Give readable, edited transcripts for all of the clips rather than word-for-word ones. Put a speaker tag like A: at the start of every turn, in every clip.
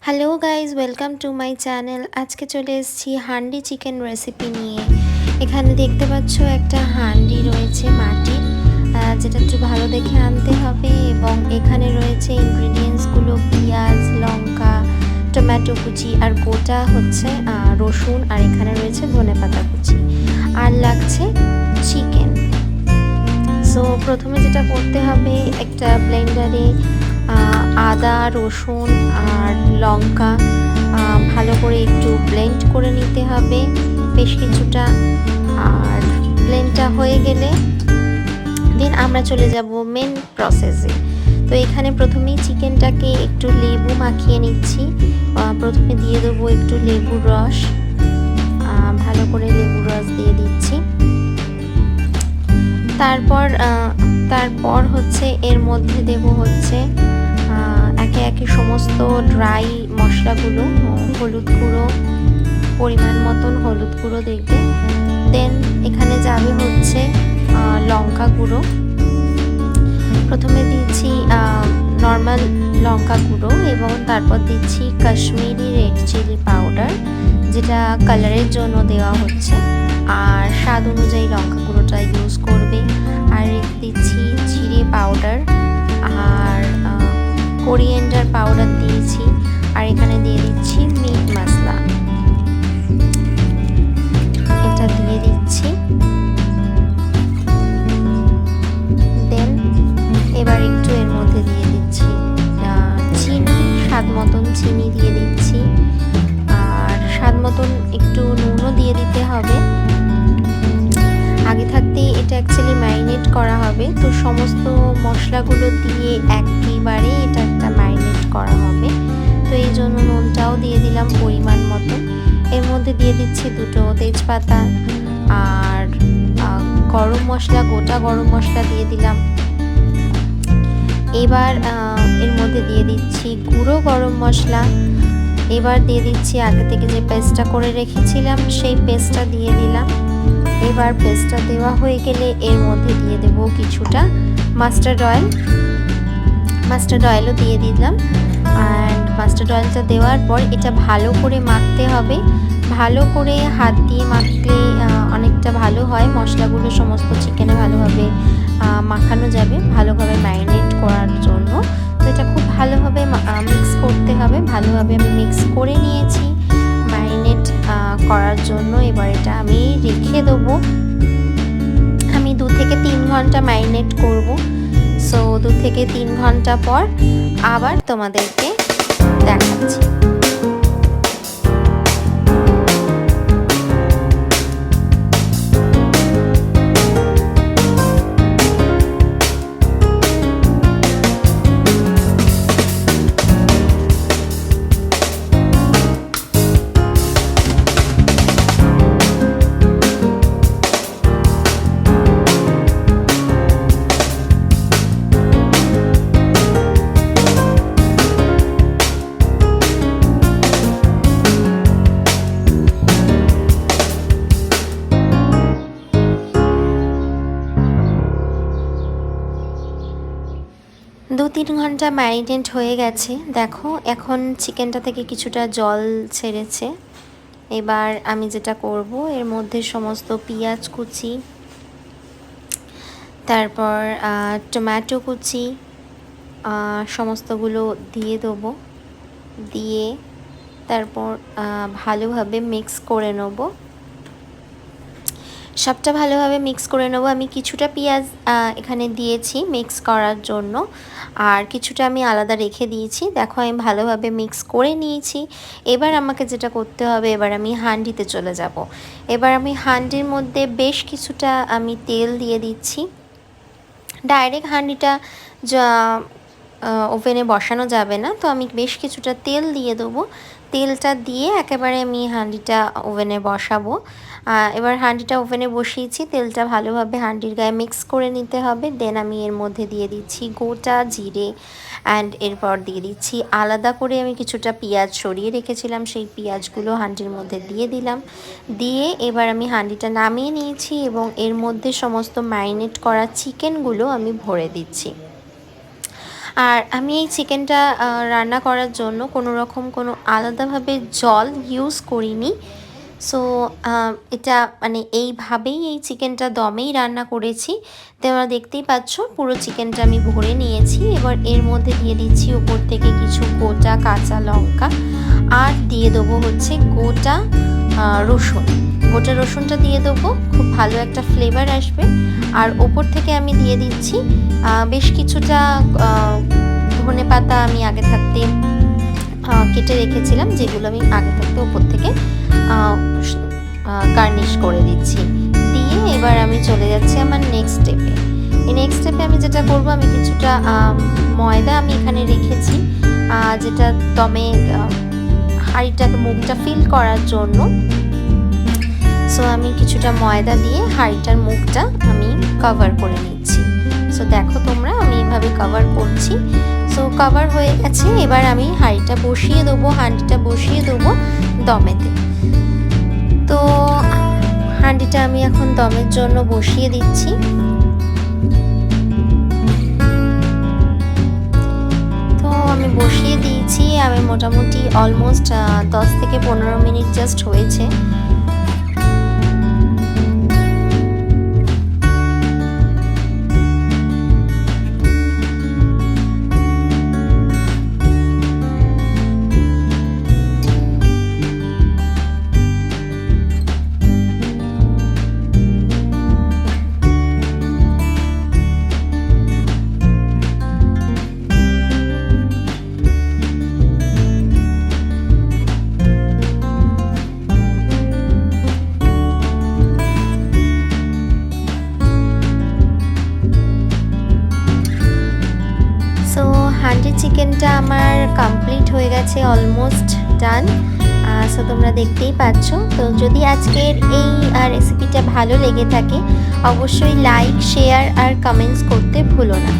A: Hello guys, welcome to my channel. আজকে চলে এসেছি হান্ডি চিকেন রেসিপি নিয়ে। এখানে দেখতে পাচ্ছ একটা হান্ডি রয়েছে মাটির, যেটা একটু ভালো দেখে আনতে হবে। এবং এখানে রয়েছে ইনগ্রিডিয়েন্টসগুলো পেঁয়াজ, লঙ্কা, টমেটো কুচি আর গোটা হচ্ছে রসুন, আর এখানে রয়েছে ধনেপাতা কুচি, আর লাগছে চিকেন। সো প্রথমে যেটা করতে হবে, একটা ব্লেন্ডারে আদা, রসুন আর লঙ্কা ভালো করে একটু ব্লেন্ড করে নিতে হবে বেশ কিছুটা। আর ব্লেন্ডটা হয়ে গেলে দেন আমরা চলে যাব মেন প্রসেসে। তো এখানে প্রথমেই চিকেনটাকে একটু লেবু মাখিয়ে নিচ্ছি। প্রথমে দিয়ে দেবো একটু লেবুর রস, ভালো করে লেবুর রস দিয়ে দিচ্ছি। তারপর হচ্ছে এর মধ্যে দেব হচ্ছে একে একে সমস্ত ড্রাই মশলাগুলো, হলুদ গুঁড়ো, পরিমাণ মতন হলুদ গুঁড়ো দেখবে। দেন এখানে যাবে হচ্ছে লঙ্কা গুঁড়ো। প্রথমে দিচ্ছি নর্মাল লঙ্কা গুঁড়ো এবং তারপর দিচ্ছি কাশ্মীরি রেড চিলি পাউডার, যেটা কালারের জন্য দেওয়া হচ্ছে। আর স্বাদ অনুযায়ী লঙ্কা গুঁড়োটা ইউজ করবে। আর দিচ্ছি জিরে পাউডার আর কোরিয়েন্ডার পাউডার দিয়েছি। আর এখানে দিয়ে দিচ্ছি মিট মশলা, এটা দিয়ে দিচ্ছি। দেন এবার একটু এর মধ্যে দিয়ে দিচ্ছি চিনি, স্বাদ মতন চিনি দিয়ে দিচ্ছি। আর স্বাদ মতন একটু নুনও দিয়ে দিতে হবে। আগে থাকতেই এটা অ্যাকচুয়ালি ম্যারিনেট করা হবে, তো সমস্ত মশলাগুলো দিয়ে একেবারে এটা একটা ম্যারিনেট করা হবে। তো এই জন্য নুনটাও দিয়ে দিলাম পরিমাণ মতো। এর মধ্যে দিয়ে দিচ্ছি দুটো তেজপাতা আর গরম মশলা, গোটা গরম মশলা দিয়ে দিলাম। এবার এর মধ্যে দিয়ে দিচ্ছি গুঁড়ো গরম মশলা। এবার দিয়ে দিচ্ছি আগে থেকে যে পেস্টটা করে রেখেছিলাম, সেই পেস্টটা দিয়ে দিলাম। এবার পেস্টটা দেওয়া হয়ে গেলে এর মধ্যে দিয়ে দেব কিছুটা মাস্টার্ড অয়েলও দিয়ে দিলাম। অ্যান্ড মাস্টার্ড অয়েলটা দেওয়ার পর এটা ভালো করে মাখতে হবে। ভালো করে হাত দিয়ে মাখলে অনেকটা ভালো হয়, মশলাগুলো সমস্ত চিকেনে ভালোভাবে মাখানো যাবে, ভালোভাবে ম্যারিনেট করার জন্য। তো এটা খুব ভালোভাবে মিক্স করতে হবে। ভালোভাবে আমি মিক্স করে নিয়েছি ম্যারিনেট করার জন্য। এবার এটা আমি রেখে দেবো। আমি 2 থেকে 3 ঘন্টা ম্যারিনেট করব। সো 2 থেকে 3 ঘন্টা পর আবার তোমাদেরকে দেখাচ্ছি। দু 3 ঘন্টা ম্যারিনেট হয়ে গেছে। দেখো এখন চিকেনটা থেকে কিছুটা জল ছেড়েছে। এবার আমি যেটা করব, এর মধ্যে সমস্ত পেঁয়াজ কুচি, তারপর টমেটো কুচি সমস্তগুলো দিয়ে দেবো। দিয়ে তারপর ভালোভাবে মিক্স করে নেব। সবটা ভালোভাবে মিক্স করে নেব। আমি কিছুটা পেঁয়াজ এখানে দিয়েছি মিক্স করার জন্য, আর কিছুটা আমি আলাদা রেখে দিয়েছি। দেখো আমি ভালোভাবে মিক্স করে নিয়েছি। এবার আমাকে যেটা করতে হবে, এবার আমি হাঁডিতে চলে যাব। এবার আমি হাঁডির মধ্যে বেশ কিছুটা আমি তেল দিয়ে দিচ্ছি। ডাইরেক্ট হাঁডিটা ওভেনে বসানো যাবে না, তো আমি বেশ কিছুটা তেল দিয়ে দেবো। তেলটা দিয়ে একেবারে আমি হাঁডিটা ওভেনে বসাবো। এবার হাঁডিটা ওভেনে বসিয়েছি, তেলটা ভালোভাবে হাঁডির গায়ে মিক্স করে নিতে হবে। দেন আমি এর মধ্যে দিয়ে দিচ্ছি গোটা জিরে, অ্যান্ড এরপর দিয়ে দিচ্ছি আলাদা করে আমি কিছুটা পেঁয়াজ সরিয়ে রেখেছিলাম, সেই পেঁয়াজগুলো হাঁডির মধ্যে দিয়ে দিলাম। দিয়ে এবার আমি হাঁডিটা নামিয়ে নিয়েছি এবং এর মধ্যে সমস্ত ম্যারিনেট করা চিকেনগুলো আমি ভরে দিচ্ছি। আর আমি এই চিকেনটা রান্না করার জন্য কোনো রকম কোনো আলাদাভাবে জল ইউজ করিনি। সো এটা মানে এইভাবেই এই চিকেনটা দমেই রান্না করেছি। তোমরা দেখতেই পাচ্ছ পুরো চিকেনটা আমি ভরে নিয়েছি। এবার এর মধ্যে দিয়ে দিচ্ছি উপর থেকে কিছু গোটা কাঁচা লঙ্কা, আর দিয়ে দেবো হচ্ছে গোটা রসুন। গোটা রসুনটা দিয়ে দেবো, খুব ভালো একটা ফ্লেভার আসবে। আর ওপর থেকে আমি দিয়ে দিচ্ছি বেশ কিছুটা ধনে পাতা আমি আগে থাকতে কেটে রেখেছিলাম, যেগুলো আমি আগে থাকতে ওপর থেকে গার্নিশ করে দিচ্ছি। দিয়ে এবার আমি চলে যাচ্ছি আমার নেক্সট স্টেপে। এই নেক্সট স্টেপে আমি যেটা করব, আমি কিছুটা ময়দা আমি এখানে রেখেছি, যেটা দমে হাঁড়িটাকে মুখটা ফিল করার জন্য। সো আমি কিছুটা ময়দা দিয়ে হাঁড়িটার মুখটা আমি কভার করে নিচ্ছি। সো দেখো তোমরা, আমি এভাবে কভার করছি। সো কভার হয়ে গেছে। এবার আমি হাঁড়িটা বসিয়ে দেবো, হাঁড়িটা বসিয়ে দেবো দমেতে। তো হাঁড়িটা আমি এখন দমের জন্য বসিয়ে দিচ্ছি। তো আমি বসিয়ে দিয়েছি, আমি মোটামুটি অলমোস্ট 10 থেকে 15 মিনিট জাস্ট হয়েছে। হান্ডি চিকেনটা আমার কমপ্লিট হয়ে গেছে, অলমোস্ট ডান। সো তোমরা দেখতেই পাচ্ছ। তো যদি আজকের এই রেসিপিটা ভালো লেগে থাকে, অবশ্যই লাইক, শেয়ার আর কমেন্টস করতে ভুলো না।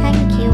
A: Thank you.